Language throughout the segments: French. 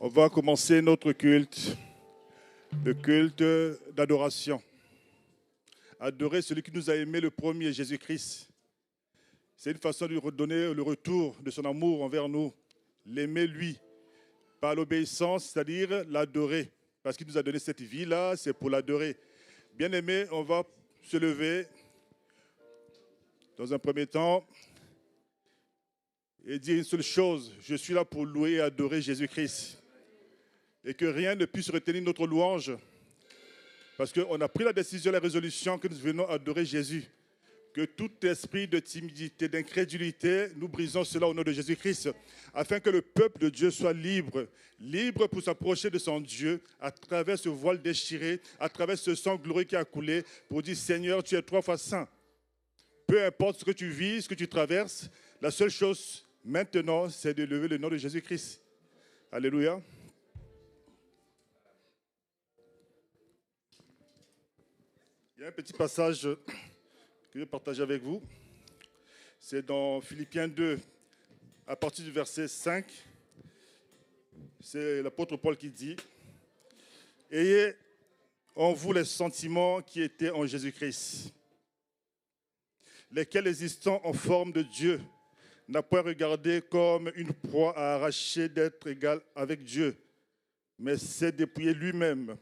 On va commencer notre culte, le culte d'adoration. Adorer celui qui nous a aimés le premier, Jésus-Christ. C'est une façon de lui redonner le retour de son amour envers nous. L'aimer lui, par l'obéissance, c'est-à-dire l'adorer. Parce qu'il nous a donné cette vie-là, c'est pour l'adorer. Bien-aimés, on va se lever dans un premier temps et dire une seule chose. Je suis là pour louer et adorer Jésus-Christ. Et que rien ne puisse retenir notre louange. Parce qu'on a pris la décision, la résolution que nous venons adorer Jésus. Que tout esprit de timidité, d'incrédulité, nous brisons cela au nom de Jésus-Christ, afin que le peuple de Dieu soit libre, libre pour s'approcher de son Dieu, à travers ce voile déchiré, à travers ce sang glorieux qui a coulé, pour dire, Seigneur, tu es 3 fois saint. Peu importe ce que tu vis, ce que tu traverses, la seule chose maintenant, c'est de lever le nom de Jésus-Christ. Alléluia. Il y a un petit passage que je vais partager avec vous. C'est dans Philippiens 2, à partir du verset 5. C'est l'apôtre Paul qui dit « Ayez en vous les sentiments qui étaient en Jésus-Christ, lesquels existant en forme de Dieu, n'a point regardé comme une proie à arracher d'être égal avec Dieu, mais s'est dépouillé lui-même,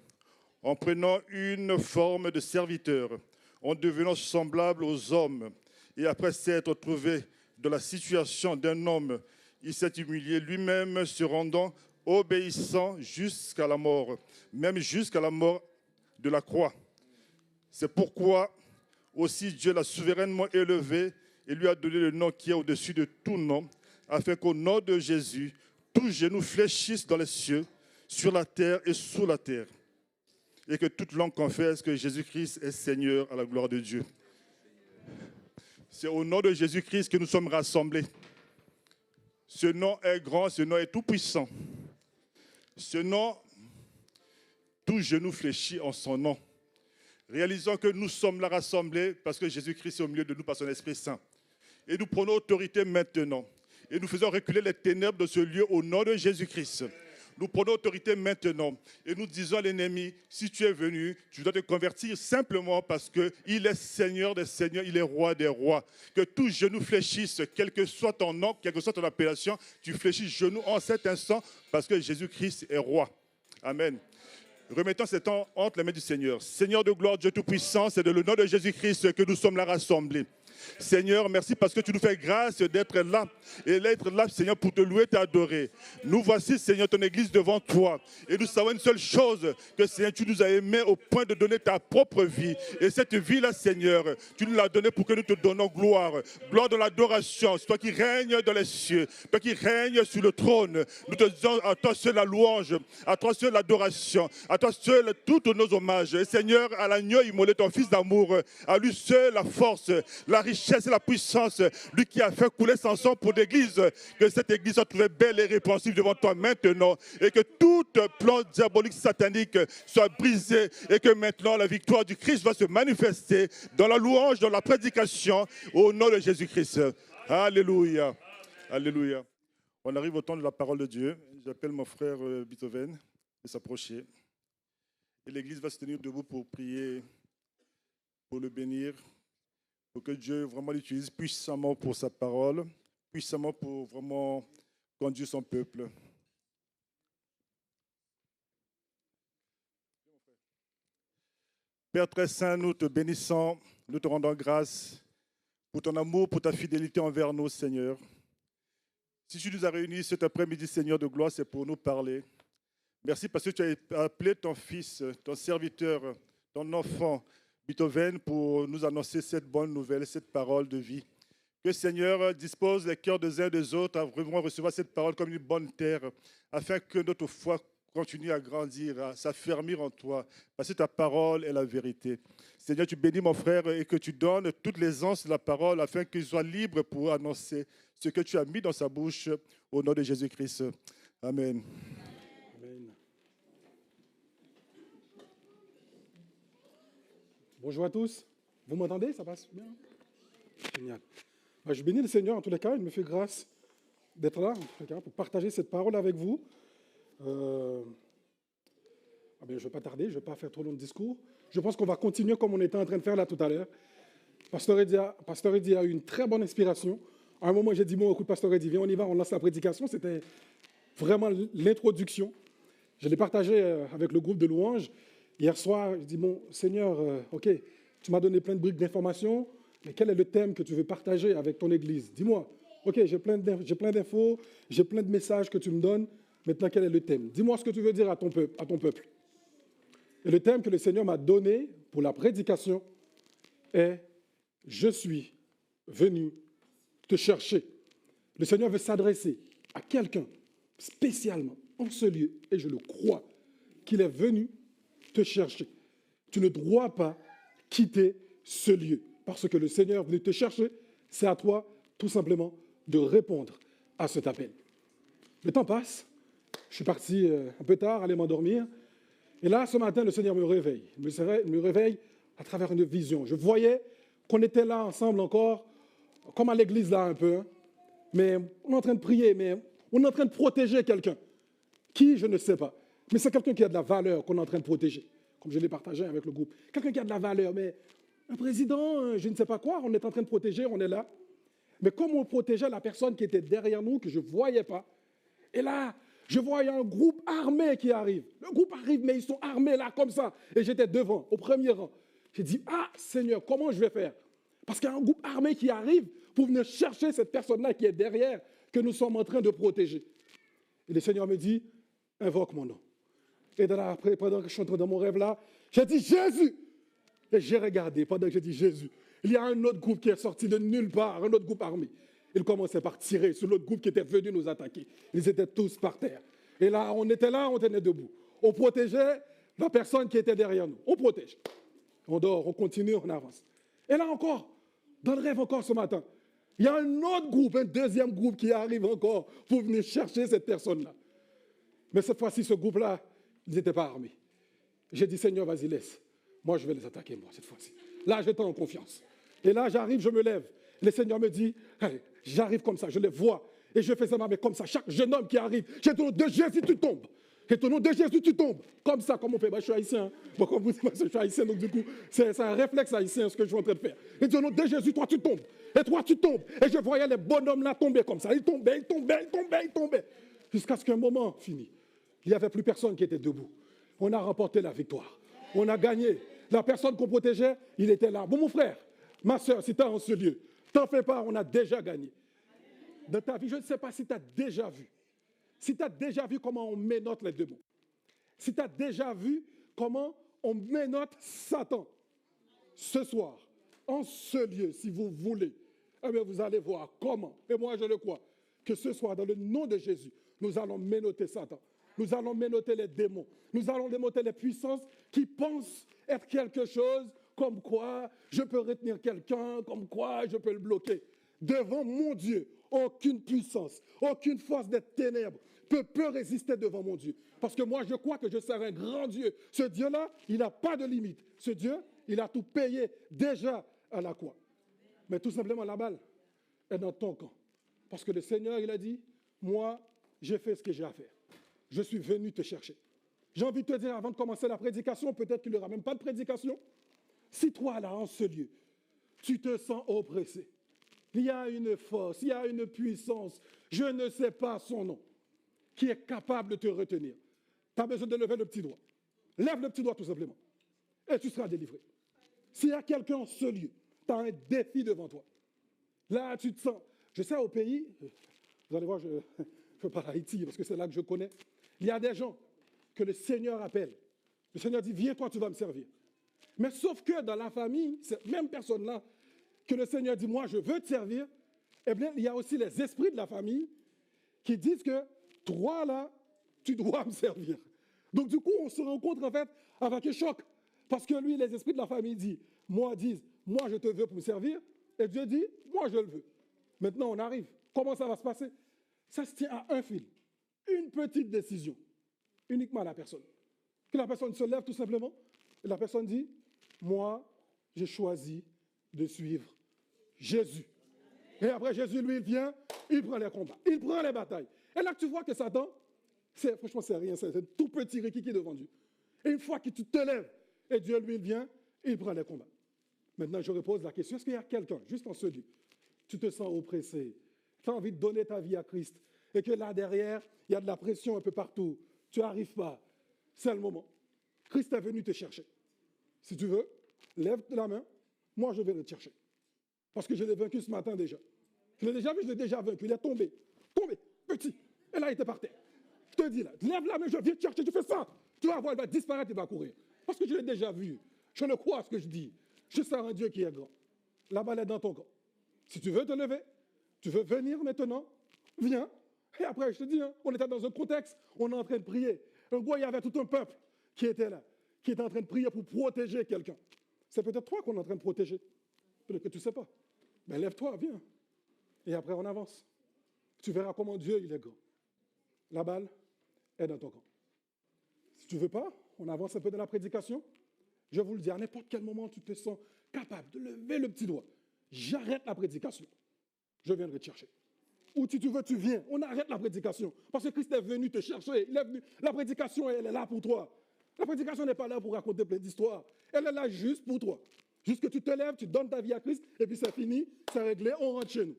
en prenant une forme de serviteur, en devenant semblable aux hommes, et après s'être trouvé dans la situation d'un homme, il s'est humilié lui-même, se rendant obéissant jusqu'à la mort, même jusqu'à la mort de la croix. C'est pourquoi aussi Dieu l'a souverainement élevé et lui a donné le nom qui est au-dessus de tout nom, afin qu'au nom de Jésus, tous genoux fléchissent dans les cieux, sur la terre et sous la terre, et que toute langue confesse que Jésus-Christ est Seigneur à la gloire de Dieu. C'est au nom de Jésus-Christ que nous sommes rassemblés. Ce nom est grand, ce nom est tout puissant. Ce nom, tout genou fléchit en son nom. Réalisons que nous sommes là rassemblés parce que Jésus-Christ est au milieu de nous par son Esprit Saint. Et nous prenons autorité maintenant. Et nous faisons reculer les ténèbres de ce lieu au nom de Jésus-Christ. Nous prenons autorité maintenant et nous disons à l'ennemi, si tu es venu, tu dois te convertir simplement parce qu'il est Seigneur des Seigneurs, il est Roi des Rois. Que tout genou fléchisse, quel que soit ton nom, quelle que soit ton appellation, tu fléchis genou en cet instant parce que Jésus-Christ est Roi. Amen. Remettons ces temps entre les mains du Seigneur. Seigneur de gloire, Dieu Tout-Puissant, c'est de le nom de Jésus-Christ que nous sommes là rassemblés. Seigneur, merci parce que tu nous fais grâce d'être là et d'être là, Seigneur, pour te louer et t'adorer. Nous voici, Seigneur, ton église devant toi. Et nous savons une seule chose, que Seigneur, tu nous as aimés au point de donner ta propre vie. Et cette vie-là, Seigneur, tu nous l'as donnée pour que nous te donnons gloire. Gloire de l'adoration. C'est toi qui règnes dans les cieux, toi qui règnes sur le trône. Nous te disons à toi seul la louange, à toi seul l'adoration, à toi seul tous nos hommages. Et Seigneur, à l'agneau immolé, ton fils d'amour, à lui seul la force, la richesse et la puissance, lui qui a fait couler son sang pour l'église, que cette église soit trouvée belle et répréhensible devant toi maintenant, et que toute plan diabolique satanique soit brisé, et que maintenant la victoire du Christ va se manifester dans la louange, dans la prédication, au nom de Jésus-Christ. Alléluia. Alléluia. On arrive au temps de la parole de Dieu. J'appelle mon frère Beethoven de s'approcher. Et l'église va se tenir debout pour prier, pour le bénir, pour que Dieu vraiment l'utilise puissamment pour sa parole, puissamment pour vraiment conduire son peuple. Père très saint, nous te bénissons, nous te rendons grâce pour ton amour, pour ta fidélité envers nous, Seigneur. Si tu nous as réunis cet après-midi, Seigneur de gloire, c'est pour nous parler. Merci parce que tu as appelé ton fils, ton serviteur, ton enfant, Beethoven, pour nous annoncer cette bonne nouvelle, cette parole de vie. Que Seigneur dispose les cœurs des uns et des autres à vraiment recevoir cette parole comme une bonne terre, afin que notre foi continue à grandir, à s'affermir en toi, parce que ta parole est la vérité. Seigneur, tu bénis mon frère et que tu donnes toute l'aisance de la parole, afin qu'il soit libre pour annoncer ce que tu as mis dans sa bouche, au nom de Jésus-Christ. Amen. Amen. Bonjour à tous. Vous m'entendez? Ça passe bien? Génial. Je bénis le Seigneur en tous les cas. Il me fait grâce d'être là en tous les cas, pour partager cette parole avec vous. Je ne vais pas tarder, je ne vais pas faire trop long de discours. Je pense qu'on va continuer comme on était en train de faire là tout à l'heure. Pasteur Eddy a eu une très bonne inspiration. À un moment, j'ai dit, bon, écoute, Pasteur Eddy, viens, on y va, on lance la prédication. C'était vraiment l'introduction. Je l'ai partagé avec le groupe de louanges. Hier soir, je dis, bon, Seigneur, OK, tu m'as donné plein de briques d'informations, mais quel est le thème que tu veux partager avec ton Église? Dis-moi. OK, j'ai plein d'infos, j'ai plein de messages que tu me donnes. Maintenant, quel est le thème? Dis-moi ce que tu veux dire à ton peuple. Et le thème que le Seigneur m'a donné pour la prédication est « Je suis venu te chercher ». Le Seigneur veut s'adresser à quelqu'un spécialement en ce lieu, et je le crois, qu'il est venu te chercher. Tu ne dois pas quitter ce lieu, parce que le Seigneur est venu te chercher, c'est à toi tout simplement de répondre à cet appel. Le temps passe, je suis parti un peu tard, aller m'endormir, et là, ce matin, le Seigneur me réveille. Il me réveille à travers une vision. Je voyais qu'on était là ensemble encore, comme à l'église là un peu, hein. Mais on est en train de prier, mais on est en train de protéger quelqu'un. Qui, je ne sais pas. Mais c'est quelqu'un qui a de la valeur qu'on est en train de protéger, comme je l'ai partagé avec le groupe. Quelqu'un qui a de la valeur, mais un président, je ne sais pas quoi, on est en train de protéger, on est là. Mais comme on protégeait la personne qui était derrière nous, que je ne voyais pas, et là, je voyais un groupe armé qui arrive. Le groupe arrive, mais ils sont armés là, comme ça. Et j'étais devant, au premier rang. J'ai dit, ah, Seigneur, comment je vais faire? Parce qu'il y a un groupe armé qui arrive pour venir chercher cette personne-là qui est derrière, que nous sommes en train de protéger. Et le Seigneur me dit, invoque mon nom. Et pendant que je suis entré dans mon rêve là, j'ai dit, Jésus! Et j'ai regardé, pendant que j'ai dit Jésus, il y a un autre groupe qui est sorti de nulle part, un autre groupe armé. Ils commençaient par tirer sur l'autre groupe qui était venu nous attaquer. Ils étaient tous par terre. Et là, on tenait debout. On protégeait la personne qui était derrière nous. On protège. On dort, on continue, on avance. Et là encore, dans le rêve encore ce matin, il y a un autre groupe, un deuxième groupe qui arrive encore pour venir chercher cette personne-là. Mais cette fois-ci, ce groupe-là, ils n'étaient pas armés. J'ai dit, Seigneur, vas-y, laisse. Moi, je vais les attaquer, moi, cette fois-ci. Là, j'étais en confiance. Et là, j'arrive, je me lève. Le Seigneur me dit, allez, j'arrive comme ça, je les vois. Et je fais ça, mais comme ça, chaque jeune homme qui arrive, j'ai ton nom de Jésus, tu tombes. Et ton nom de Jésus, tu tombes. Comme ça, comme on fait. Je suis haïtien. Hein. Bon, comme vous dites, je suis haïtien, donc du coup, c'est un réflexe haïtien, ce que je suis en train de faire. Et ton nom de Jésus, toi, tu tombes. Et toi, tu tombes. Et je voyais les bonhommes là tomber comme ça. Ils tombaient. Jusqu'à ce qu'un moment fini. Il n'y avait plus personne qui était debout. On a remporté la victoire. On a gagné. La personne qu'on protégeait, il était là. Bon, mon frère, ma soeur, si tu es en ce lieu, t'en fais pas, on a déjà gagné. Dans ta vie, je ne sais pas si tu as déjà vu. Si tu as déjà vu comment on ménote les démons. Si tu as déjà vu comment on ménote Satan. Ce soir, en ce lieu, si vous voulez, eh bien, vous allez voir comment, et moi je le crois, que ce soir, dans le nom de Jésus, nous allons ménoter Satan. Nous allons ménoter les démons. Nous allons ménoter les puissances qui pensent être quelque chose, comme quoi je peux retenir quelqu'un, comme quoi je peux le bloquer. Devant mon Dieu, aucune puissance, aucune force des ténèbres peut résister devant mon Dieu. Parce que moi, je crois que je sers un grand Dieu. Ce Dieu-là, il n'a pas de limite. Ce Dieu, il a tout payé déjà à la croix. Mais tout simplement, la balle est dans ton camp. Parce que le Seigneur, il a dit, moi, j'ai fait ce que j'ai à faire. Je suis venu te chercher. J'ai envie de te dire, avant de commencer la prédication, peut-être qu'il n'y aura même pas de prédication. Si toi, là, en ce lieu, tu te sens oppressé, il y a une force, il y a une puissance, je ne sais pas son nom, qui est capable de te retenir. Tu as besoin de lever le petit doigt. Lève le petit doigt tout simplement. Et tu seras délivré. S'il y a quelqu'un en ce lieu, tu as un défi devant toi. Là, tu te sens... Je sais, au pays, vous allez voir, je parle d'Haïti parce que c'est là que je connais. Il y a des gens que le Seigneur appelle. Le Seigneur dit, viens toi, tu vas me servir. Mais sauf que dans la famille, cette même personne-là, que le Seigneur dit, moi, je veux te servir, eh bien, il y a aussi les esprits de la famille qui disent que toi, là, tu dois me servir. Donc, du coup, on se rencontre, en fait, avec un choc. Parce que lui, les esprits de la famille disent, moi, je te veux pour me servir. Et Dieu dit, moi, je le veux. Maintenant, on arrive. Comment ça va se passer? Ça se tient à un fil. Une petite décision. Uniquement à la personne. Que la personne se lève tout simplement. Et la personne dit, moi, j'ai choisi de suivre Jésus. Et après, Jésus, lui, il vient, il prend les combats, il prend les batailles. Et là, tu vois que Satan, Franchement, c'est rien, c'est un tout petit riz qui est devant Dieu. Et une fois que tu te lèves, et Dieu, lui, il vient, et il prend les combats. Maintenant, je repose la question, est-ce qu'il y a quelqu'un, juste en ce lieu, tu te sens oppressé, tu as envie de donner ta vie à Christ, et que là, derrière, il y a de la pression un peu partout, tu n'arrives pas, c'est le moment. Christ est venu te chercher. Si tu veux, lève la main, moi je vais le chercher. Parce que je l'ai vaincu ce matin déjà. Je l'ai déjà vu, je l'ai déjà vaincu. Il est tombé, petit. Et là, il était par terre. Je te dis là, lève la main, je viens te chercher, tu fais ça. Tu vas voir, il va disparaître, il va courir. Parce que je l'ai déjà vu. Je le crois à ce que je dis. Je sers un Dieu qui est grand. La balle est dans ton corps. Si tu veux te lever, tu veux venir maintenant, viens. Et après, je te dis, hein, on était dans un contexte, on est en train de prier. Un gars, il y avait tout un peuple qui était là, qui était en train de prier pour protéger quelqu'un. C'est peut-être toi qu'on est en train de protéger. Peut-être que tu ne sais pas. Mais lève-toi, viens. Et après, on avance. Tu verras comment Dieu, il est grand. La balle est dans ton camp. Si tu ne veux pas, on avance un peu dans la prédication. Je vous le dis, à n'importe quel moment, tu te sens capable de lever le petit doigt. J'arrête la prédication. Je viendrai te chercher. Ou si tu veux, tu viens. On arrête la prédication. Parce que Christ est venu te chercher. Il est venu. La prédication, elle est là pour toi. La prédication n'est pas là pour raconter plein d'histoires. Elle est là juste pour toi. Juste que tu te lèves, tu donnes ta vie à Christ, et puis c'est fini, c'est réglé, on rentre chez nous.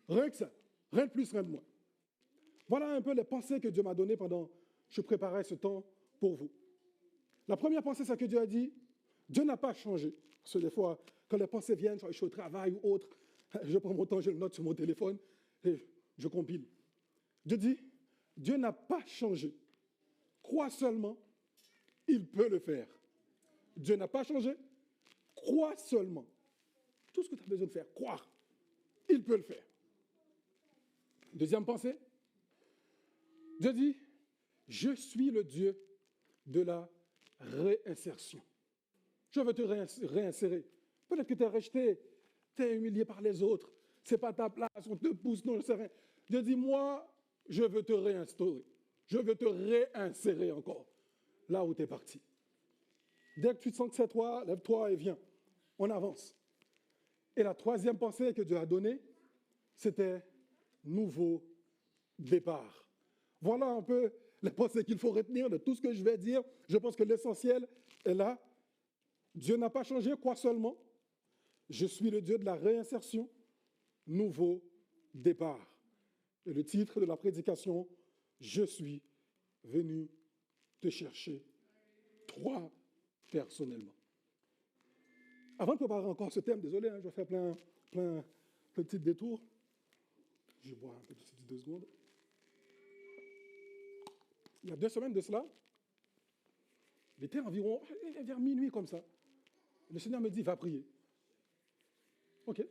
Rien que ça. Rien de plus, rien de moins. Voilà un peu les pensées que Dieu m'a données pendant que je préparais ce temps pour vous. La première pensée, c'est que Dieu a dit, Dieu n'a pas changé. Parce que des fois, quand les pensées viennent, je suis au travail ou autre, je prends mon temps, je le note sur mon téléphone, et je compile. Dieu dit, Dieu n'a pas changé. Crois seulement, il peut le faire. Dieu n'a pas changé. Crois seulement. Tout ce que tu as besoin de faire, croire. Il peut le faire. Deuxième pensée. Dieu dit, je suis le Dieu de la réinsertion. Je veux te réinsérer. Peut-être que tu es rejeté, tu es humilié par les autres. Ce n'est pas ta place, on te pousse, non, je sais rien. Dieu dit, moi, je veux te réinstaurer. Je veux te réinsérer encore, là où tu es parti. Dès que tu sens que c'est toi, lève-toi et viens. On avance. Et la troisième pensée que Dieu a donnée, c'était nouveau départ. Voilà un peu les pensées qu'il faut retenir de tout ce que je vais dire. Je pense que l'essentiel est là. Dieu n'a pas changé, quoi seulement. Je suis le Dieu de la réinsertion, nouveau départ. Et le titre de la prédication, je suis venu te chercher, toi personnellement. Avant de préparer encore ce thème, désolé, je vais faire plein de petits détours. Je bois un peu d'ici 2 secondes. Il y a 2 semaines de cela, il était environ vers minuit comme ça. Le Seigneur me dit, va prier. OK.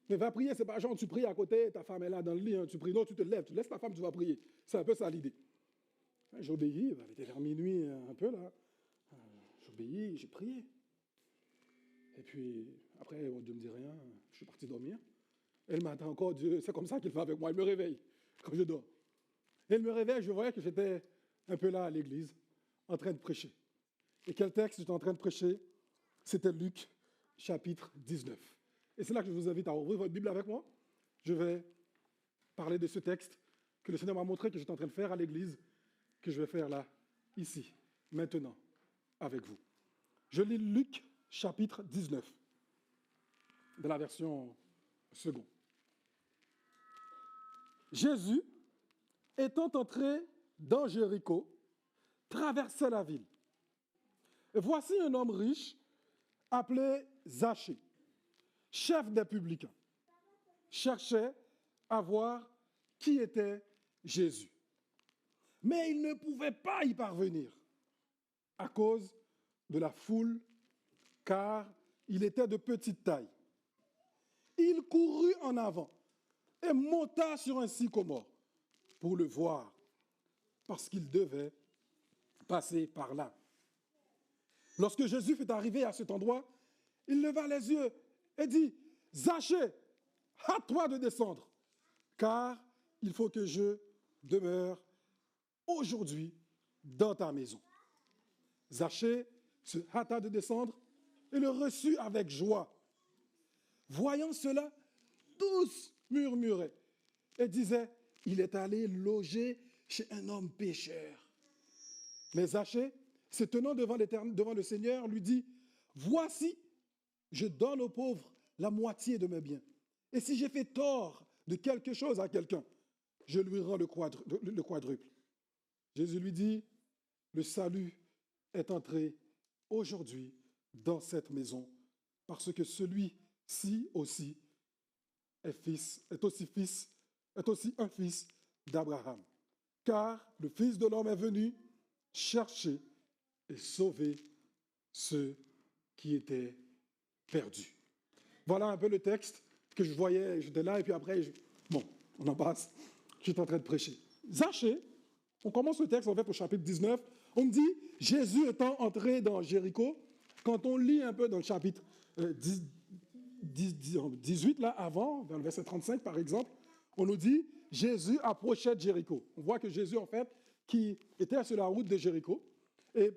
Mais va prier, c'est pas genre tu pries à côté, ta femme est là dans le lit, hein, tu pries. Non, tu te lèves, tu laisses ta femme, tu vas prier. C'est un peu ça l'idée. J'obéis, il était vers minuit un peu là. J'obéis, j'ai prié. Et puis, après, Dieu ne me dit rien, je suis parti dormir. Et le matin encore, Dieu, c'est comme ça qu'il fait avec moi, il me réveille quand je dors. Et il me réveille, je voyais que j'étais un peu là à l'église, en train de prêcher. Et quel texte j'étais en train de prêcher? C'était Luc, chapitre 19. Et c'est là que je vous invite à ouvrir votre Bible avec moi. Je vais parler de ce texte que le Seigneur m'a montré que j'étais en train de faire à l'église, que je vais faire là, ici, maintenant, avec vous. Je lis Luc, chapitre 19, de la version seconde. Jésus, étant entré dans Jéricho, traversait la ville. Et voici un homme riche appelé Zachée, chef des publicains, cherchait à voir qui était Jésus. Mais il ne pouvait pas y parvenir à cause de la foule, car il était de petite taille. Il courut en avant et monta sur un sycomore pour le voir, parce qu'il devait passer par là. Lorsque Jésus fut arrivé à cet endroit, il leva les yeux et dit, « Zachée, hâte-toi de descendre, car il faut que je demeure aujourd'hui dans ta maison. » Zachée se hâta de descendre et le reçut avec joie. Voyant cela, tous murmuraient et disaient, « Il est allé loger chez un homme pécheur. Mais Zachée, se tenant devant le Seigneur, lui dit, voici, je donne aux pauvres la moitié de mes biens. Et si j'ai fait tort de quelque chose à quelqu'un, je lui rends le quadruple. Jésus lui dit, le salut est entré aujourd'hui dans cette maison, parce que celui-ci aussi est aussi un fils d'Abraham. Car le Fils de l'homme est venu chercher et sauver ceux qui étaient perdus. Voilà un peu le texte que je voyais, j'étais là, et puis après, on en passe, j'étais en train de prêcher. Zachée, on commence le texte en fait au chapitre 19, on me dit, Jésus étant entré dans Jéricho, quand on lit un peu dans le chapitre 18, là, avant, vers le verset 35 par exemple, on nous dit, Jésus approchait de Jéricho. On voit que Jésus, en fait, qui était sur la route de Jéricho, et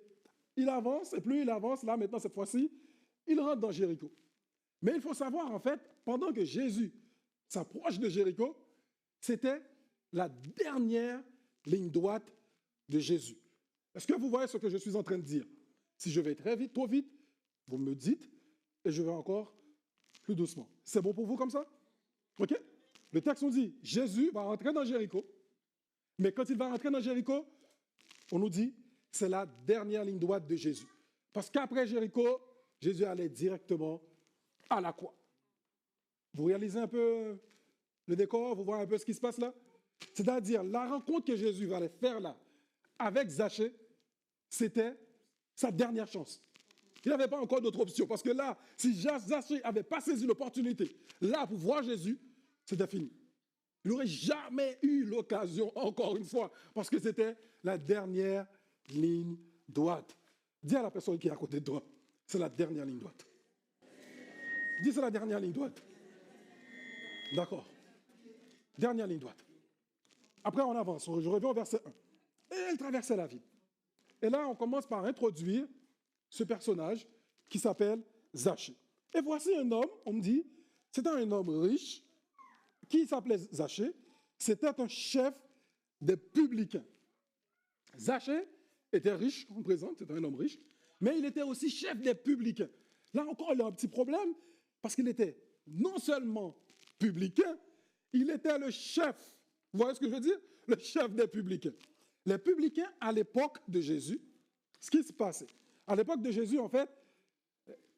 il avance, et plus il avance, là, maintenant, cette fois-ci, il rentre dans Jéricho. Mais il faut savoir, en fait, pendant que Jésus s'approche de Jéricho, c'était la dernière ligne droite de Jésus. Est-ce que vous voyez ce que je suis en train de dire? Si je vais très vite, trop vite, vous me dites, et je vais encore plus doucement. C'est bon pour vous comme ça? OK? Le texte nous dit, Jésus va rentrer dans Jéricho, mais quand il va rentrer dans Jéricho, on nous dit, c'est la dernière ligne droite de Jésus. Parce qu'après Jéricho, Jésus allait directement à la croix. Vous réalisez un peu le décor? Vous voyez un peu ce qui se passe là? C'est-à-dire, la rencontre que Jésus va aller faire là, avec Zachée, c'était sa dernière chance. Il n'avait pas encore d'autre option. Parce que là, si Zachée n'avait pas saisi l'opportunité, là, pour voir Jésus, c'était fini. Il n'aurait jamais eu l'occasion, encore une fois, parce que c'était la dernière ligne droite. Dis à la personne qui est à côté de toi, c'est la dernière ligne droite. Dis, c'est la dernière ligne droite. D'accord. Dernière ligne droite. Après, on avance. Je reviens au verset 1. Et elle traversait la ville. Et là, on commence par introduire ce personnage qui s'appelle Zachée. Et voici un homme, on me dit, c'était un homme riche qui s'appelait Zachée. C'était un chef des publicains. Zachée était riche, on présente, c'était un homme riche, mais il était aussi chef des publicains. Là encore, il y a un petit problème, parce qu'il était non seulement publicain, il était le chef. Vous voyez ce que je veux dire? Le chef des publicains. Les publicains, à l'époque de Jésus, ce qui se passait, à l'époque de Jésus, en fait,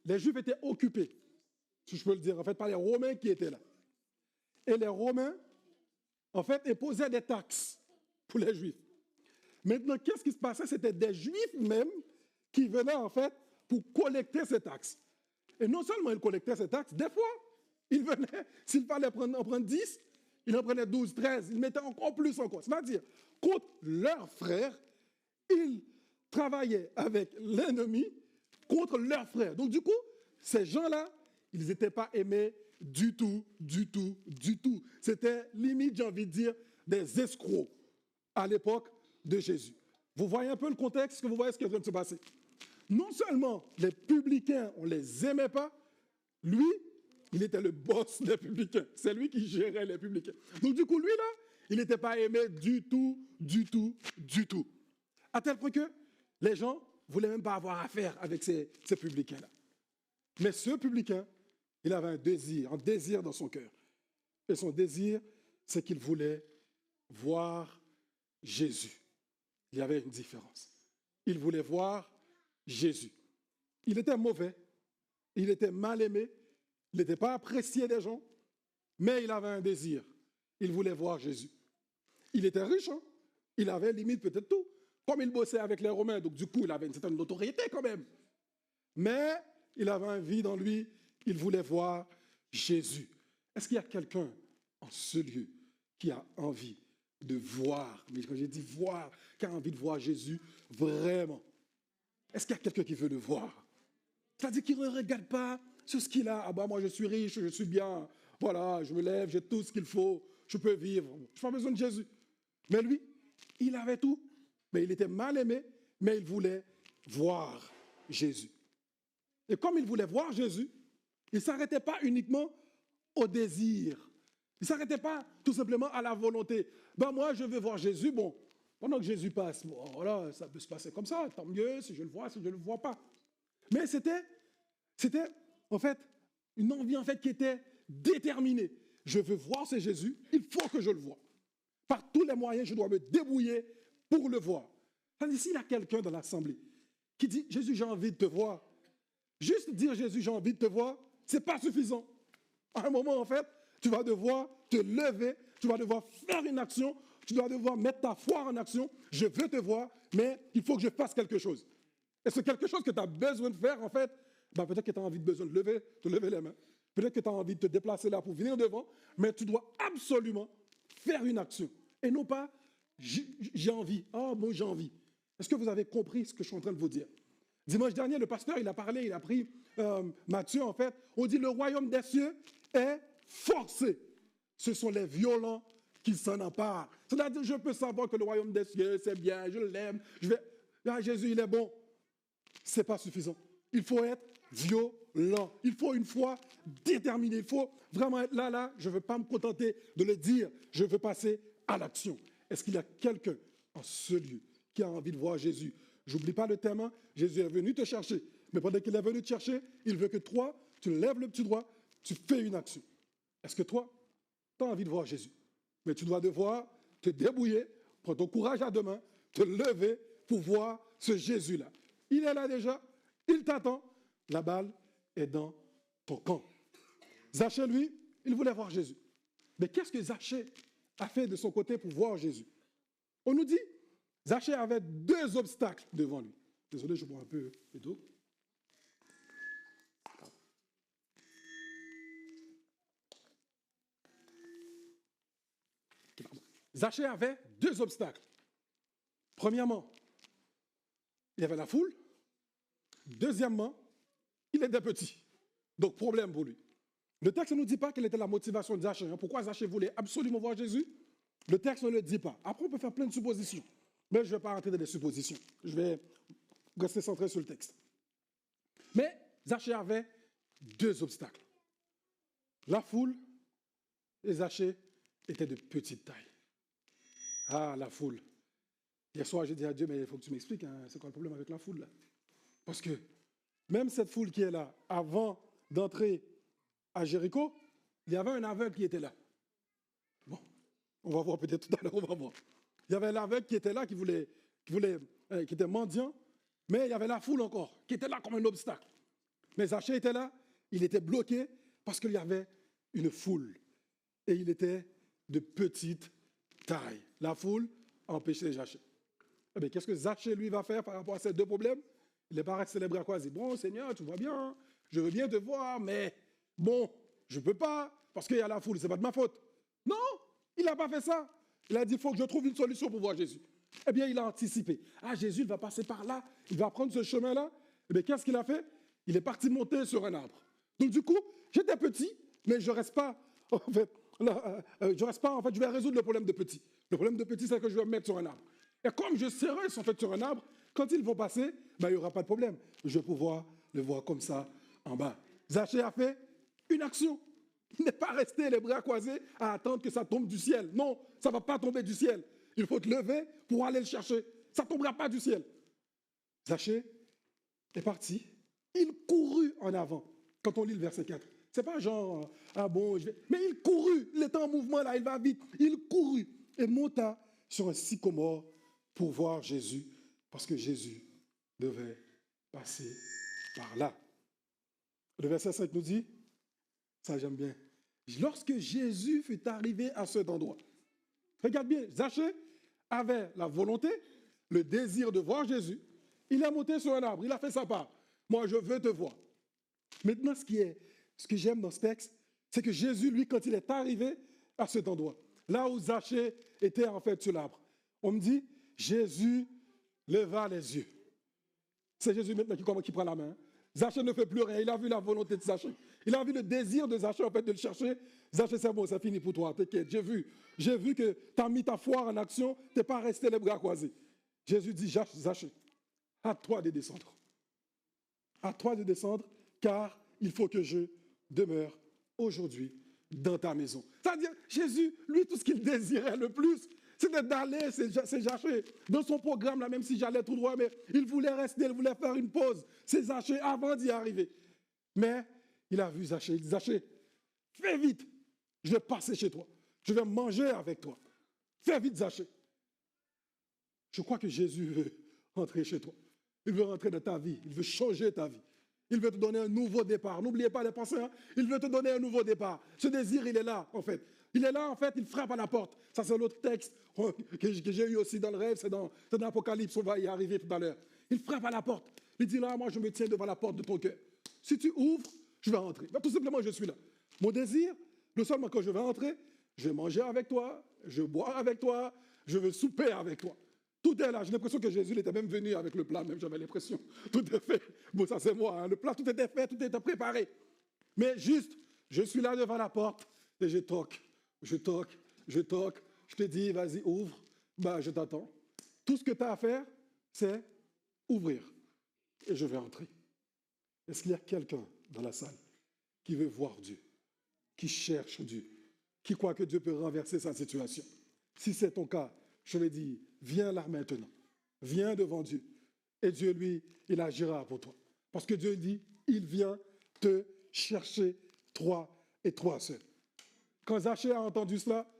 les Juifs étaient occupés, si je peux le dire, en fait, par les Romains qui étaient là. Et les Romains, en fait, imposaient des taxes pour les Juifs. Maintenant, qu'est-ce qui se passait? C'était des Juifs même qui venaient, en fait, pour collecter ces taxes. Et non seulement ils collectaient ces taxes, des fois, ils venaient, s'il fallait en prendre 10, ils en prenaient 12, 13, ils mettaient encore plus encore. C'est-à-dire, contre leurs frères, ils travaillaient avec l'ennemi contre leurs frères. Donc du coup, ces gens-là, ils n'étaient pas aimés du tout, du tout, du tout. C'était limite, j'ai envie de dire, des escrocs à l'époque de Jésus. Vous voyez un peu le contexte, est-ce que vous voyez ce qui est en train de se passer? Non seulement les publicains, on ne les aimait pas, lui, il était le boss des publicains. C'est lui qui gérait les publicains. Donc du coup, lui, là, il n'était pas aimé du tout, du tout, du tout. À tel point que les gens ne voulaient même pas avoir affaire avec ces publicains-là. Mais ce publicain, il avait un désir dans son cœur. Et son désir, c'est qu'il voulait voir Jésus. Il y avait une différence. Il voulait voir Jésus. Il était mauvais, il était mal aimé, il n'était pas apprécié des gens, mais il avait un désir. Il voulait voir Jésus. Il était riche, hein? Il avait limite peut-être tout. Comme il bossait avec les Romains, donc du coup, il avait une certaine notoriété quand même. Mais il avait un vide en lui, il voulait voir Jésus. Est-ce qu'il y a quelqu'un en ce lieu qui a envie de voir, mais quand j'ai dit voir, qui a envie de voir Jésus vraiment? Est-ce qu'il y a quelqu'un qui veut le voir? C'est-à-dire qu'il ne regarde pas sur ce qu'il a. Ah bah moi je suis riche, je suis bien, voilà, je me lève, j'ai tout ce qu'il faut, je peux vivre, je n'ai pas besoin de Jésus. Mais lui, il avait tout, mais il était mal aimé, mais il voulait voir Jésus. Et comme il voulait voir Jésus, il ne s'arrêtait pas uniquement au désir. Il ne s'arrêtait pas tout simplement à la volonté. Ben moi, je veux voir Jésus, bon, Pendant que Jésus passe, bon, voilà, ça peut se passer comme ça, tant mieux si je le vois, si je ne le vois pas. Mais c'était en fait une envie en fait qui était déterminée. Je veux voir ce Jésus, il faut que je le voie. Par tous les moyens, je dois me débrouiller pour le voir. S'il y a quelqu'un dans l'assemblée qui dit « Jésus, j'ai envie de te voir », juste dire « Jésus, j'ai envie de te voir », ce n'est pas suffisant. À un moment, en fait, tu vas devoir te lever, tu vas devoir faire une action, tu vas devoir mettre ta foi en action. Je veux te voir, mais il faut que je fasse quelque chose. Et c'est quelque chose que tu as besoin de faire, en fait. Peut-être que tu as envie de lever les mains. Peut-être que tu as envie de te déplacer là pour venir devant, mais tu dois absolument faire une action. Et non pas j'ai envie. Ah bon, j'ai envie. Est-ce que vous avez compris ce que je suis en train de vous dire? Dimanche dernier, le pasteur, il a parlé, il a pris Matthieu, en fait. On dit le royaume des cieux est forcé. Ce sont les violents qui s'en emparent. C'est-à-dire, je peux savoir que le royaume des cieux, c'est bien, je l'aime, Jésus, il est bon. Ce n'est pas suffisant. Il faut être violent. Il faut une foi déterminée. Il faut vraiment être là. Je ne veux pas me contenter de le dire. Je veux passer à l'action. Est-ce qu'il y a quelqu'un en ce lieu qui a envie de voir Jésus? J'oublie pas le thème. Hein. Jésus est venu te chercher. Mais pendant qu'il est venu te chercher, il veut que toi, tu lèves le petit doigt, tu fais une action. Est-ce que toi, tu as envie de voir Jésus? Mais tu dois devoir te débrouiller, prendre ton courage à deux mains, te lever pour voir ce Jésus-là. Il est là déjà, il t'attend. La balle est dans ton camp. Zachée, lui, il voulait voir Jésus. Mais qu'est-ce que Zachée a fait de son côté pour voir Jésus? On nous dit, Zachée avait deux obstacles devant lui. Désolé, je bois un peu d'eau. Zachée avait deux obstacles. Premièrement, il y avait la foule. Deuxièmement, il était petit. Donc, problème pour lui. Le texte ne nous dit pas quelle était la motivation de Zachée. Pourquoi Zachée voulait absolument voir Jésus? Le texte ne le dit pas. Après, on peut faire plein de suppositions. Mais je ne vais pas rentrer dans des suppositions. Je vais rester centré sur le texte. Mais Zachée avait deux obstacles. La foule et Zachée étaient de petite taille. Ah, la foule. Hier soir, j'ai dit à Dieu, mais il faut que tu m'expliques, hein, c'est quoi le problème avec la foule là? Parce que même cette foule qui est là, avant d'entrer à Jéricho, il y avait un aveugle qui était là. Bon, on va voir peut-être tout à l'heure, on va voir. Il y avait l'aveugle qui était là, qui était mendiant, mais il y avait la foule encore, qui était là comme un obstacle. Mais Zachée était là, il était bloqué parce qu'il y avait une foule. Et il était de petite taille. La foule empêchait Zachée. Eh bien, qu'est-ce que Zachée, lui, va faire par rapport à ces deux problèmes? Il n'est pas resté les bras croisés. Bon, Seigneur, tu vois bien, je veux bien te voir, mais bon, je ne peux pas, parce qu'il y a la foule, ce n'est pas de ma faute. Non, il n'a pas fait ça. Il a dit, il faut que je trouve une solution pour voir Jésus. Eh bien, il a anticipé. Ah, Jésus, il va passer par là, il va prendre ce chemin-là. Eh bien, qu'est-ce qu'il a fait? Il est parti monter sur un arbre. Donc, du coup, j'étais petit, mais je ne reste pas, en fait, je vais résoudre le problème de petit. Le problème de petit, c'est que je vais me mettre sur un arbre. Et comme je serai en fait sur un arbre, quand ils vont passer, il n'y aura pas de problème. Je vais pouvoir le voir comme ça en bas. Zachée a fait une action. Il n'est pas resté les bras croisés à attendre que ça tombe du ciel. Non, ça ne va pas tomber du ciel. Il faut te lever pour aller le chercher. Ça ne tombera pas du ciel. Zachée est parti. Il courut en avant. Quand on lit le verset 4. Ce n'est pas genre, ah bon, je vais... Mais il courut. Il était en mouvement là, il va vite. Il courut et monta sur un sycomore pour voir Jésus, parce que Jésus devait passer par là. Le verset 5 nous dit, ça j'aime bien, lorsque Jésus fut arrivé à cet endroit, regarde bien, Zachée avait la volonté, le désir de voir Jésus, il est monté sur un arbre, il a fait sa part. Moi, je veux te voir. Maintenant, ce que j'aime dans ce texte, c'est que Jésus, lui, quand il est arrivé à cet endroit, là où Zachée était en fait sur l'arbre, on me dit, Jésus leva les yeux. C'est Jésus maintenant qui prend la main. Zachée ne fait plus rien. Il a vu la volonté de Zachée. Il a vu le désir de Zachée en fait de le chercher. Zachée, c'est bon, c'est fini pour toi. T'inquiète, j'ai vu que tu as mis ta foi en action. Tu n'es pas resté les bras croisés. Jésus dit, Zachée, à toi de descendre. À toi de descendre, car il faut que je demeure aujourd'hui dans ta maison. C'est-à-dire, Jésus, lui, tout ce qu'il désirait le plus, C'était d'aller, c'est Zaché. Dans son programme, là, même si j'allais tout droit, mais il voulait rester, il voulait faire une pause. C'est Zaché avant d'y arriver. Mais il a vu Zaché. Il dit, Zaché, fais vite. Je vais passer chez toi. Je vais manger avec toi. Fais vite, Zaché. Je crois que Jésus veut rentrer chez toi. Il veut rentrer dans ta vie. Il veut changer ta vie. Il veut te donner un nouveau départ. N'oubliez pas les pensées. Hein? Il veut te donner un nouveau départ. Ce désir, il est là, en fait. Il est là, en fait, il frappe à la porte. Ça, c'est l'autre texte que j'ai eu aussi dans le rêve. C'est dans l'Apocalypse. On va y arriver tout à l'heure. Il frappe à la porte. Il dit là, moi, je me tiens devant la porte de ton cœur. Si tu ouvres, je vais rentrer. Ben, tout simplement, je suis là. Mon désir, non seulement quand je vais rentrer, je vais manger avec toi, je vais boire avec toi, je veux souper avec toi. Tout est là. J'ai l'impression que Jésus était même venu avec le plat, même j'avais l'impression. Tout est fait. Bon, ça c'est moi. Hein. Le plat, tout était fait, tout était préparé. Mais juste, je suis là devant la porte et je toque. Je toque, je toque. Je te dis, vas-y, ouvre. Bah, je t'attends. Tout ce que tu as à faire, c'est ouvrir. Et je vais entrer. Est-ce qu'il y a quelqu'un dans la salle qui veut voir Dieu, qui cherche Dieu, qui croit que Dieu peut renverser sa situation? Si c'est ton cas, je vais dire, viens là maintenant. Viens devant Dieu. Et Dieu, lui, il agira pour toi. Parce que Dieu dit, il vient te chercher, toi et toi seul. Quand Zaché a entendu cela,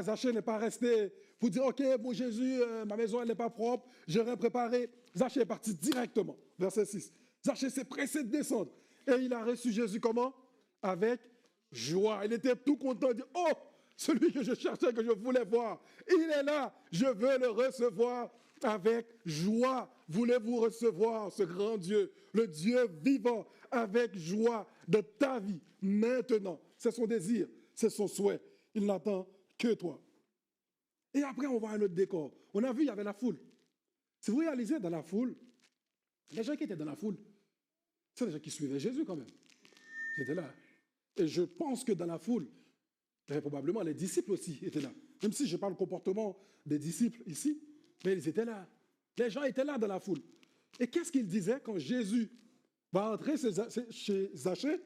Zaché n'est pas resté pour dire, OK, bon Jésus, ma maison, elle n'est pas propre, j'ai rien préparé. Zaché est parti directement, verset 6. Zaché s'est pressé de descendre. Et il a reçu Jésus comment? Avec joie. Il était tout content de dire, oh, celui que je cherchais, que je voulais voir, il est là, je veux le recevoir avec joie. Voulez-vous recevoir ce grand Dieu, le Dieu vivant, avec joie de ta vie, maintenant? C'est son désir, c'est son souhait. Il n'attend que toi. Et après, on voit un autre décor. On a vu, il y avait la foule. Si vous réalisez, dans la foule, les gens qui étaient dans la foule, c'est les gens qui suivaient Jésus quand même. Ils étaient là. Et je pense que dans la foule, probablement les disciples aussi étaient là. Même si je n'ai pas le comportement des disciples ici, mais ils étaient là. Les gens étaient là dans la foule. Et qu'est-ce qu'ils disaient quand Jésus va entrer chez Zaché?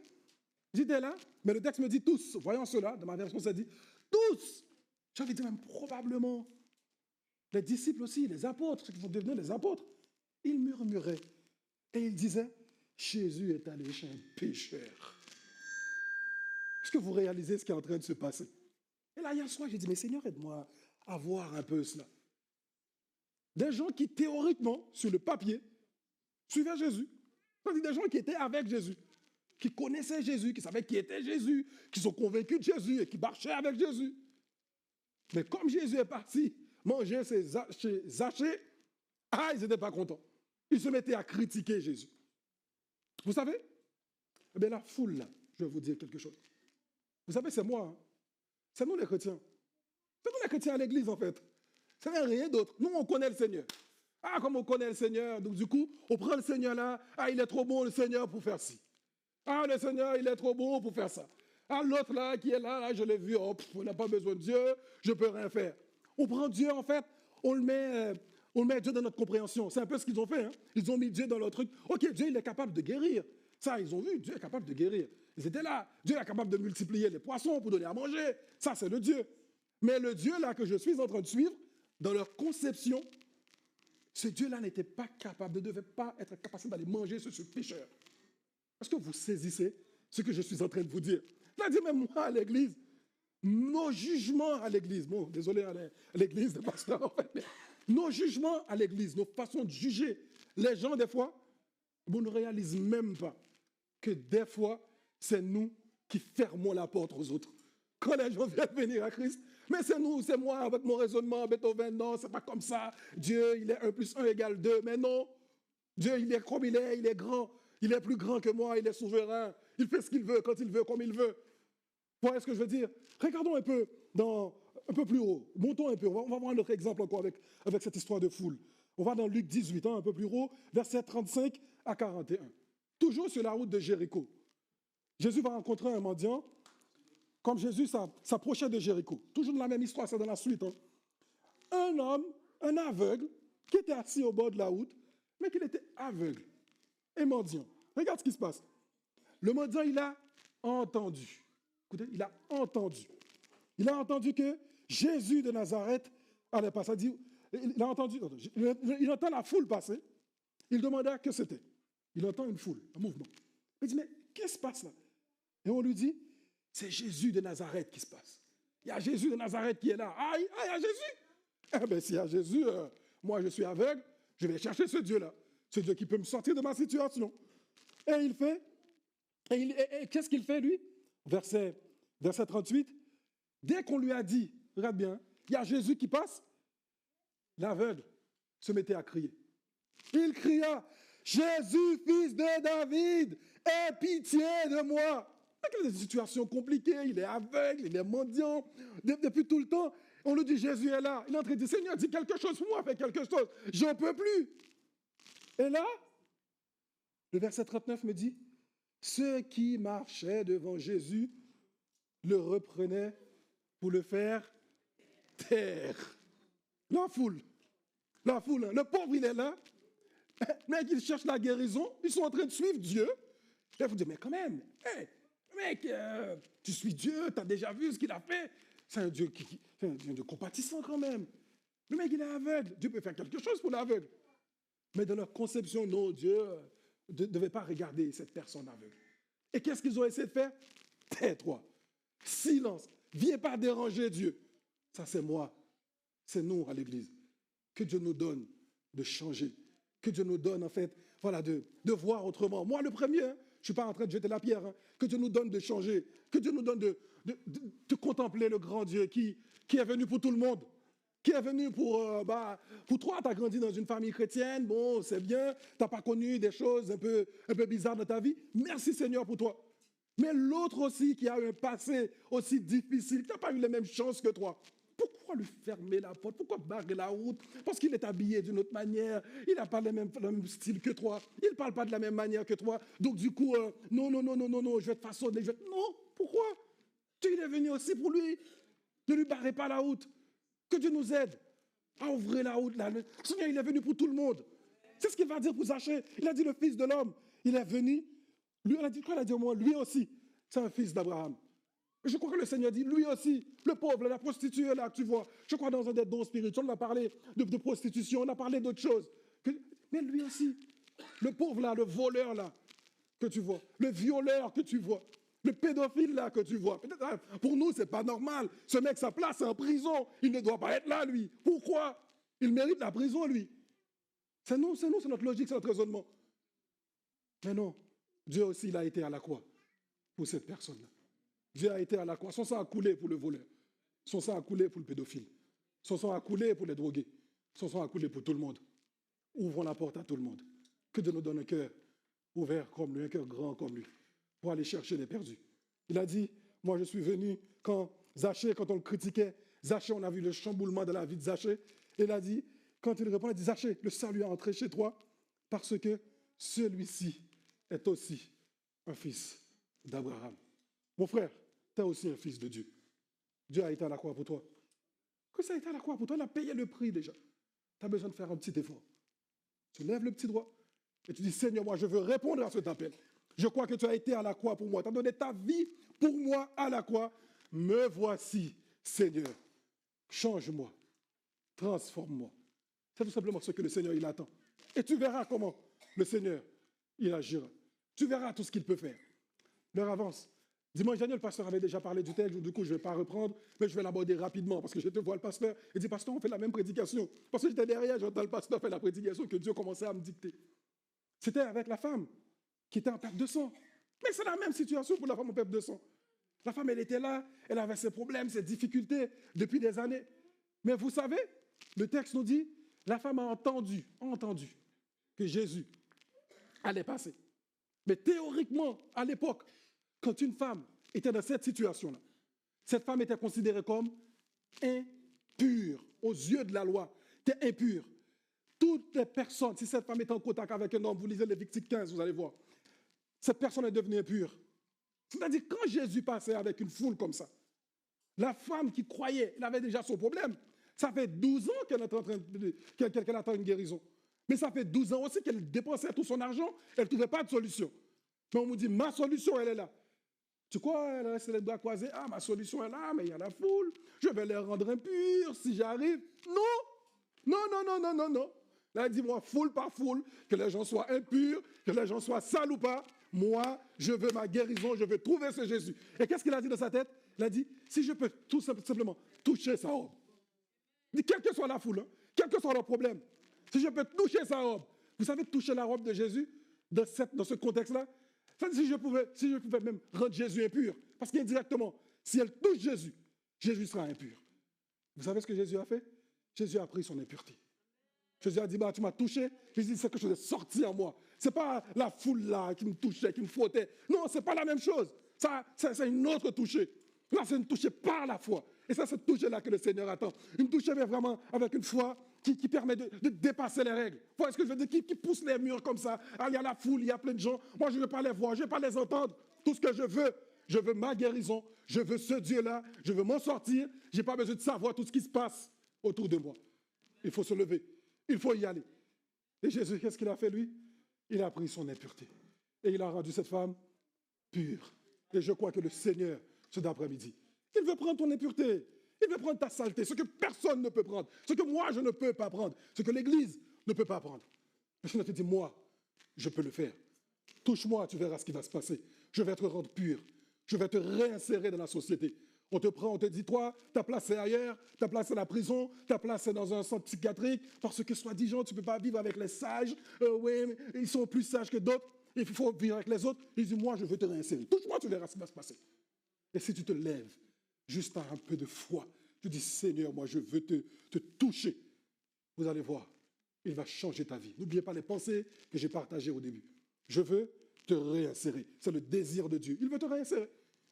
Ils étaient là, mais le texte me dit tous. Voyons cela, dans ma version, ça dit tous. J'avais dit même probablement. Les disciples aussi, les apôtres, ceux qui vont devenir les apôtres, ils murmuraient. Et ils disaient, Jésus est allé chez un pécheur. Est-ce que vous réalisez ce qui est en train de se passer? Et là, hier soir, j'ai dit, mais Seigneur, aide-moi à voir un peu cela. Des gens qui, théoriquement, sur le papier, suivaient Jésus. C'est-à-dire des gens qui étaient avec Jésus, qui connaissaient Jésus, qui savaient qui était Jésus, qui sont convaincus de Jésus et qui marchaient avec Jésus. Mais comme Jésus est parti manger chez Zaché, ils n'étaient pas contents. Ils se mettaient à critiquer Jésus. Vous savez? Eh bien, la foule, là, je vais vous dire quelque chose. Vous savez, c'est moi. Hein? C'est nous les chrétiens. C'est nous les chrétiens à l'église, en fait. Ce n'est rien d'autre. Nous, on connaît le Seigneur. Comme on connaît le Seigneur, donc du coup, on prend le Seigneur là. Il est trop bon, le Seigneur, pour faire ci. Le Seigneur, il est trop bon pour faire ça. L'autre là, qui est là, je l'ai vu, on n'a pas besoin de Dieu, je ne peux rien faire. On prend Dieu, en fait, on le met Dieu dans notre compréhension. C'est un peu ce qu'ils ont fait. Hein? Ils ont mis Dieu dans leur truc. OK, Dieu, il est capable de guérir. Ça, ils ont vu, Dieu est capable de guérir. Ils étaient là. Dieu est capable de multiplier les poissons pour donner à manger. Ça, c'est le Dieu. Mais le Dieu là que je suis en train de suivre, dans leur conception, ce Dieu-là n'était pas capable, ne devait pas être capable d'aller manger ce pécheur. Est-ce que vous saisissez ce que je suis en train de vous dire? C'est-à-dire, même moi, à l'église, nos jugements à l'église, bon, désolé à l'église de pasteur, en fait, mais nos jugements à l'église, nos façons de juger les gens, des fois, on ne réalise même pas que des fois, c'est nous qui fermons la porte aux autres. Quand les gens viennent venir à Christ, mais c'est nous, c'est moi, avec mon raisonnement, Beethoven, non, c'est pas comme ça. Dieu, il est 1 + 1 = 2, mais non. Dieu, il est comme il est grand. Il est plus grand que moi, il est souverain. Il fait ce qu'il veut, quand il veut, comme il veut. Vous voyez ce que je veux dire? Regardons un peu plus haut. Montons un peu. On va voir un autre exemple encore avec cette histoire de foule. On va dans Luc 18, un peu plus haut, versets 35 à 41. Toujours sur la route de Jéricho. Jésus va rencontrer un mendiant. Comme Jésus s'approchait de Jéricho. Toujours dans la même histoire, c'est dans la suite. Hein. Un homme, un aveugle, qui était assis au bord de la route, mais qui était aveugle et mendiant. Regarde ce qui se passe. Le mendiant, il a entendu. Écoutez, il a entendu. Il a entendu que Jésus de Nazareth allait passer. Il a entendu, il entend la foule passer. Il demanda que c'était. Il entend une foule, un mouvement. Il dit, mais qu'est-ce qui se passe là? Et on lui dit, c'est Jésus de Nazareth qui se passe. Il y a Jésus de Nazareth qui est là. Ah, il y a Jésus. Eh bien, s'il y a Jésus, moi je suis aveugle, je vais chercher ce Dieu-là. Ce Dieu qui peut me sortir de ma situation. Et il fait, et qu'est-ce qu'il fait lui? Verset 38. Dès qu'on lui a dit, regarde bien, il y a Jésus qui passe, l'aveugle se mettait à crier. Il cria, Jésus, fils de David, aie pitié de moi. Il y a des situations compliquées, il est aveugle, il est mendiant. Depuis tout le temps, on lui dit, Jésus est là. Il est en train de dire, Seigneur, dis quelque chose pour moi, fais quelque chose. J'en peux plus. Et là, le verset 39 me dit, ceux qui marchaient devant Jésus le reprenaient pour le faire taire. La foule, hein. Le pauvre, il est là. Mec, il cherche la guérison. Ils sont en train de suivre Dieu. Et vous dites, mais quand même, hey, mec, tu suis Dieu, tu as déjà vu ce qu'il a fait. C'est un Dieu c'est un Dieu compatissant quand même. Le mec, il est aveugle. Dieu peut faire quelque chose pour l'aveugle. Mais dans leur conception, non, Dieu ne devait pas regarder cette personne aveugle. Et qu'est-ce qu'ils ont essayé de faire? Tais-toi. Silence. Viens pas déranger Dieu. Ça, c'est moi. C'est nous à l'Église. Que Dieu nous donne de changer. Que Dieu nous donne, en fait, voilà, de voir autrement. Moi, le premier, hein, je ne suis pas en train de jeter la pierre. Hein. Que Dieu nous donne de changer. Que Dieu nous donne de contempler le grand Dieu qui est venu pour tout le monde. Qui est venu pour toi, tu as grandi dans une famille chrétienne, bon, c'est bien, tu n'as pas connu des choses un peu bizarres dans ta vie. Merci Seigneur pour toi. Mais l'autre aussi qui a eu un passé aussi difficile, qui n'a pas eu les mêmes chances que toi, pourquoi lui fermer la porte? Pourquoi barrer la route? Parce qu'il est habillé d'une autre manière, il n'a pas le même style que toi, il ne parle pas de la même manière que toi. Donc du coup, non, je vais te façonner. Non, pourquoi? Tu es venu aussi pour lui. Ne lui barrez pas la route. Que Dieu nous aide à ouvrir la route. Là. Le Seigneur, il est venu pour tout le monde. C'est ce qu'il va dire pour Zachée. Il a dit le fils de l'homme. Il est venu. Lui, on a dit quoi? Il a dit au moins, lui aussi, c'est un fils d'Abraham. Je crois que le Seigneur dit, lui aussi, le pauvre, la prostituée, là, que tu vois. Je crois dans un des dons spirituels, on a parlé de prostitution, on a parlé d'autres choses. Mais lui aussi, le pauvre, là, le voleur, là, que tu vois, le violeur que tu vois, le pédophile là que tu vois, pour nous, c'est pas normal. Ce mec, sa place est en prison. Il ne doit pas être là, lui. Pourquoi? Il mérite la prison, lui. C'est nous, c'est notre logique, c'est notre raisonnement. Mais non, Dieu aussi, il a été à la croix pour cette personne-là. Dieu a été à la croix. Son sang a coulé pour le voleur. Son sang a coulé pour le pédophile. Son sang a coulé pour les drogués. Son sang a coulé pour tout le monde. Ouvrons la porte à tout le monde. Que Dieu nous donne un cœur ouvert comme lui, un cœur grand comme lui, pour aller chercher les perdus. Il a dit, moi je suis venu quand Zachée, quand on le critiquait, Zachée, on a vu le chamboulement de la vie de Zachée, et il a dit, quand il répond, il dit, Zachée, le salut est entré chez toi, parce que celui-ci est aussi un fils d'Abraham. Mon frère, tu es aussi un fils de Dieu. Dieu a été à la croix pour toi. Que ça a été à la croix pour toi, il a payé le prix déjà. Tu as besoin de faire un petit effort. Tu lèves le petit doigt, et tu dis, Seigneur, moi je veux répondre à cet appel. Je crois que tu as été à la croix pour moi. Tu as donné ta vie pour moi à la croix. Me voici, Seigneur. Change-moi. Transforme-moi. C'est tout simplement ce que le Seigneur, il attend. Et tu verras comment le Seigneur, il agira. Tu verras tout ce qu'il peut faire. L'heure avance. Dimanche dernier, le pasteur avait déjà parlé du texte. Du coup, je ne vais pas reprendre, mais je vais l'aborder rapidement parce que je te vois le pasteur. Il dit, pasteur, on fait la même prédication. Parce que j'étais derrière, j'entends le pasteur faire la prédication que Dieu commençait à me dicter. C'était avec la femme qui était en perte de sang. Mais c'est la même situation pour la femme en perte de sang. La femme, elle était là, elle avait ses problèmes, ses difficultés depuis des années. Mais vous savez, le texte nous dit, la femme a entendu que Jésus allait passer. Mais théoriquement, à l'époque, quand une femme était dans cette situation-là, cette femme était considérée comme impure aux yeux de la loi. C'était impure. Toutes les personnes, si cette femme est en contact avec un homme, vous lisez Lévitique 15, vous allez voir, cette personne est devenue impure. C'est-à-dire, quand Jésus passait avec une foule comme ça, la femme qui croyait, elle avait déjà son problème. Ça fait 12 ans qu'elle attend une guérison. Mais ça fait 12 ans aussi qu'elle dépensait tout son argent, elle ne trouvait pas de solution. Mais on nous dit, ma solution, elle est là. Tu crois, elle reste les bras croisés, ah, ma solution est là, mais il y a la foule, je vais les rendre impurs si j'arrive. Non, non, non, non, non, non, non. Là, dis-moi, foule par foule, que les gens soient impurs, que les gens soient sales ou pas. Moi, je veux ma guérison, je veux trouver ce Jésus. Et qu'est-ce qu'il a dit dans sa tête? Il a dit, si je peux tout simplement toucher sa robe, quelle que soit la foule, hein, quel que soit le problème, si je peux toucher sa robe, vous savez, toucher la robe de Jésus, dans ce contexte-là, si je pouvais même rendre Jésus impur, parce qu'indirectement, si elle touche Jésus, Jésus sera impur. Vous savez ce que Jésus a fait? Jésus a pris son impureté. Jésus a dit, bah, tu m'as touché. Jésus dit, c'est quelque chose de sorti en moi. Ce n'est pas la foule là qui me touchait, qui me frottait. Non, ce n'est pas la même chose. Ça, c'est une autre touchée. Là, c'est une touchée par la foi. Et ça, c'est cette touchée-là que le Seigneur attend. Une touchée, mais vraiment avec une foi qui permet de dépasser les règles. Vous voyez ce que je veux dire? Qui pousse les murs comme ça. Ah, il y a la foule, il y a plein de gens. Moi, je ne veux pas les voir, je ne veux pas les entendre. Tout ce que je veux ma guérison. Je veux ce Dieu-là. Je veux m'en sortir. Je n'ai pas besoin de savoir tout ce qui se passe autour de moi. Il faut se lever. Il faut y aller. Et Jésus, qu'est-ce qu'il a fait, lui? Il a pris son impureté. Et il a rendu cette femme pure. Et je crois que le Seigneur, cet après-midi, il veut prendre ton impureté. Il veut prendre ta saleté, ce que personne ne peut prendre, ce que moi, je ne peux pas prendre, ce que l'Église ne peut pas prendre. Le Seigneur te dit, moi, je peux le faire. Touche-moi, tu verras ce qui va se passer. Je vais te rendre pur. Je vais te réinsérer dans la société. On te prend, on te dit, toi, ta place est ailleurs, ta place est à la prison, ta place est dans un centre psychiatrique, parce que soi-disant, tu ne peux pas vivre avec les sages. Oui, ils sont plus sages que d'autres. Il faut vivre avec les autres. Il dit, moi, je veux te réinsérer. Touche-moi, tu verras ce qui va se passer. Et si tu te lèves, juste par un peu de foi, tu dis, Seigneur, moi, je veux te toucher. Vous allez voir, il va changer ta vie. N'oubliez pas les pensées que j'ai partagées au début. Je veux te réinsérer. C'est le désir de Dieu. Il veut te réinsérer.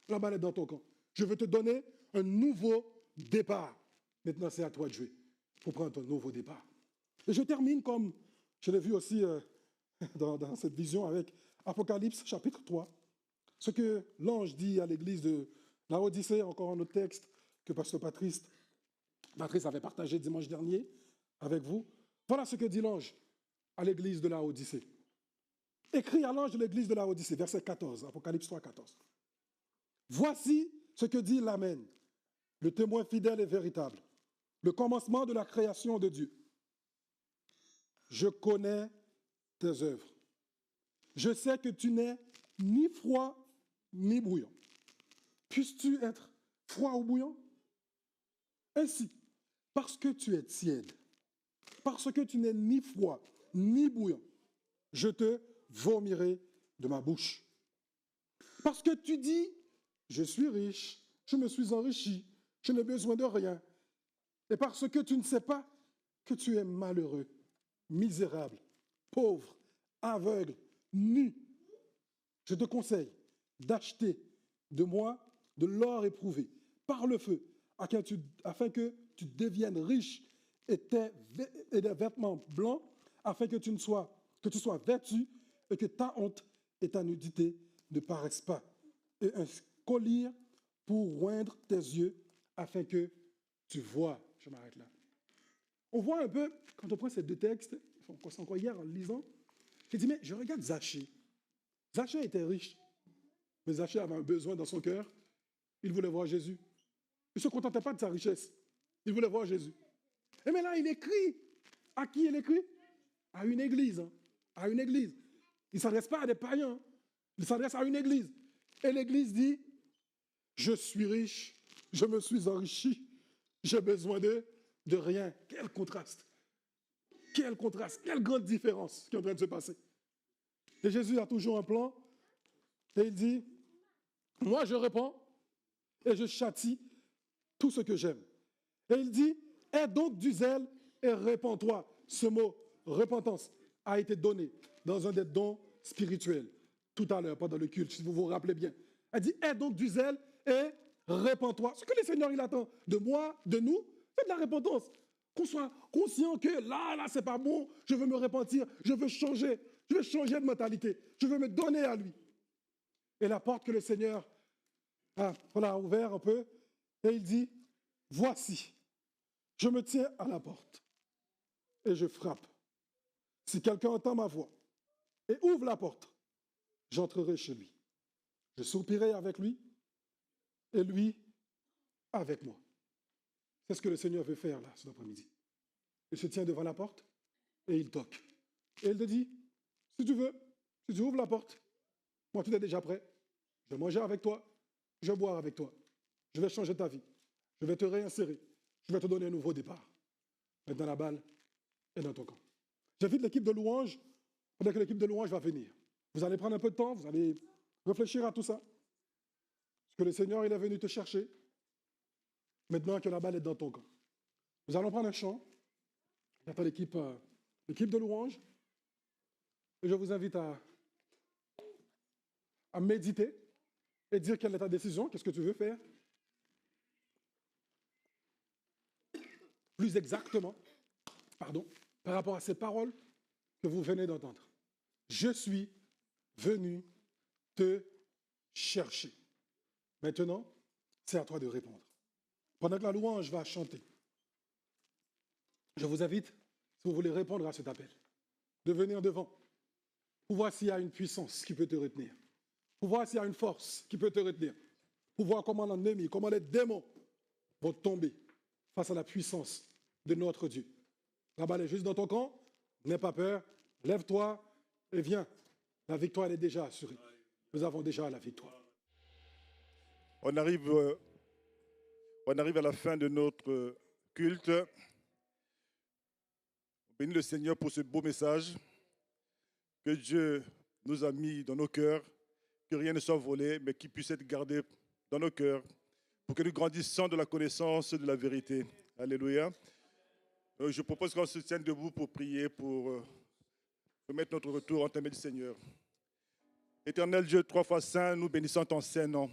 La balle est dans ton camp. Je veux te donner un nouveau départ. Maintenant, c'est à toi de jouer pour prendre ton nouveau départ. Et je termine comme je l'ai vu aussi dans cette vision avec Apocalypse chapitre 3. Ce que l'ange dit à l'église de Laodicée, encore un autre texte que pasteur Patrice avait partagé dimanche dernier avec vous. Voilà ce que dit l'ange à l'église de Laodicée. Écrit à l'ange de l'église de Laodicée, verset 14, Apocalypse 3, 14. Voici ce que dit l'Amen, le témoin fidèle et véritable, le commencement de la création de Dieu. Je connais tes œuvres. Je sais que tu n'es ni froid ni bouillant. Puisses-tu être froid ou bouillant? Ainsi, parce que tu es tiède, parce que tu n'es ni froid ni bouillant, je te vomirai de ma bouche. Parce que tu dis, je suis riche, je me suis enrichi, je n'ai besoin de rien. Et parce que tu ne sais pas que tu es malheureux, misérable, pauvre, aveugle, nu, je te conseille d'acheter de moi de l'or éprouvé par le feu, afin que tu deviennes riche et des vêtements blancs, afin que tu sois vêtu et que ta honte et ta nudité ne paraissent pas. Et un collier pour oindre tes yeux, afin que tu vois. Je m'arrête là. On voit un peu, quand on prend ces deux textes, c'est encore hier en le lisant, j'ai dit, mais je regarde Zachée. Zachée était riche, mais Zachée avait un besoin dans son cœur. Il voulait voir Jésus. Il ne se contentait pas de sa richesse. Il voulait voir Jésus. Et mais là, il écrit. À qui il écrit? À une église. Hein. À une église. Il ne s'adresse pas à des païens. Il s'adresse à une église. Et l'église dit, je suis riche, je me suis enrichi, j'ai besoin de rien. Quel contraste. Quel contraste. Quelle grande différence qui est en train de se passer. Et Jésus a toujours un plan. Et il dit, moi je réponds et je châtie tout ce que j'aime. Et il dit, aie donc du zèle et répands-toi. Ce mot, repentance, a été donné dans un des dons spirituels, tout à l'heure, pendant le culte, si vous vous rappelez bien. Elle dit, aie donc du zèle et répands-toi. Ce que le Seigneur, il attend de moi, de nous, c'est de la repentance. Qu'on soit conscient que là, c'est pas bon, je veux me repentir, je veux changer de mentalité, je veux me donner à lui. Et la porte que le Seigneur a ouverte un peu, et il dit, voici, je me tiens à la porte et je frappe. Si quelqu'un entend ma voix et ouvre la porte, j'entrerai chez lui. Je soupirai avec lui et lui avec moi. C'est ce que le Seigneur veut faire là, cet après-midi. Il se tient devant la porte et il toque. Et il te dit, si tu veux, si tu ouvres la porte, moi tout est déjà prêt. Je vais manger avec toi, je vais boire avec toi. Je vais changer ta vie. Je vais te réinsérer. Je vais te donner un nouveau départ. Maintenant, la balle est dans ton camp. J'invite l'équipe de louange, pendant que l'équipe de louange va venir. Vous allez prendre un peu de temps, vous allez réfléchir à tout ça. Parce que le Seigneur, il est venu te chercher. Maintenant que la balle est dans ton camp. Nous allons prendre un chant. J'attends l'équipe de louange. Et je vous invite à méditer et dire quelle est ta décision, qu'est-ce que tu veux faire. Plus exactement, par rapport à ces paroles que vous venez d'entendre. Je suis venu te chercher. Maintenant, c'est à toi de répondre. Pendant que la louange va chanter, je vous invite, si vous voulez répondre à cet appel, de venir devant, pour voir s'il y a une puissance qui peut te retenir, pour voir s'il y a une force qui peut te retenir, pour voir comment l'ennemi, comment les démons vont tomber face à la puissance de notre Dieu. La balle est juste dans ton camp, n'aie pas peur, lève-toi et viens. La victoire, elle est déjà assurée. Nous avons déjà la victoire. On arrive à la fin de notre culte. Bénis le Seigneur pour ce beau message que Dieu nous a mis dans nos cœurs, que rien ne soit volé, mais qu'il puisse être gardé dans nos cœurs pour que nous grandissions de la connaissance de la vérité. Alléluia. Je propose qu'on se tienne debout pour prier, pour remettre notre retour entre les mains du Seigneur. Éternel Dieu, 3 fois saint, nous bénissons ton saint nom.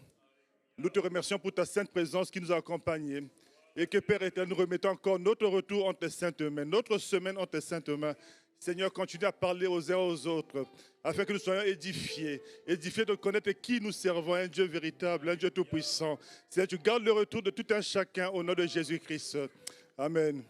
Nous te remercions pour ta sainte présence qui nous a accompagnés. Et que Père éternel, nous remettons encore notre retour entre tes saintes mains, notre semaine entre tes saintes mains. Seigneur, continue à parler aux uns aux autres, afin que nous soyons édifiés de connaître qui nous servons, un Dieu véritable, un Dieu tout-puissant. Seigneur, tu gardes le retour de tout un chacun au nom de Jésus-Christ. Amen.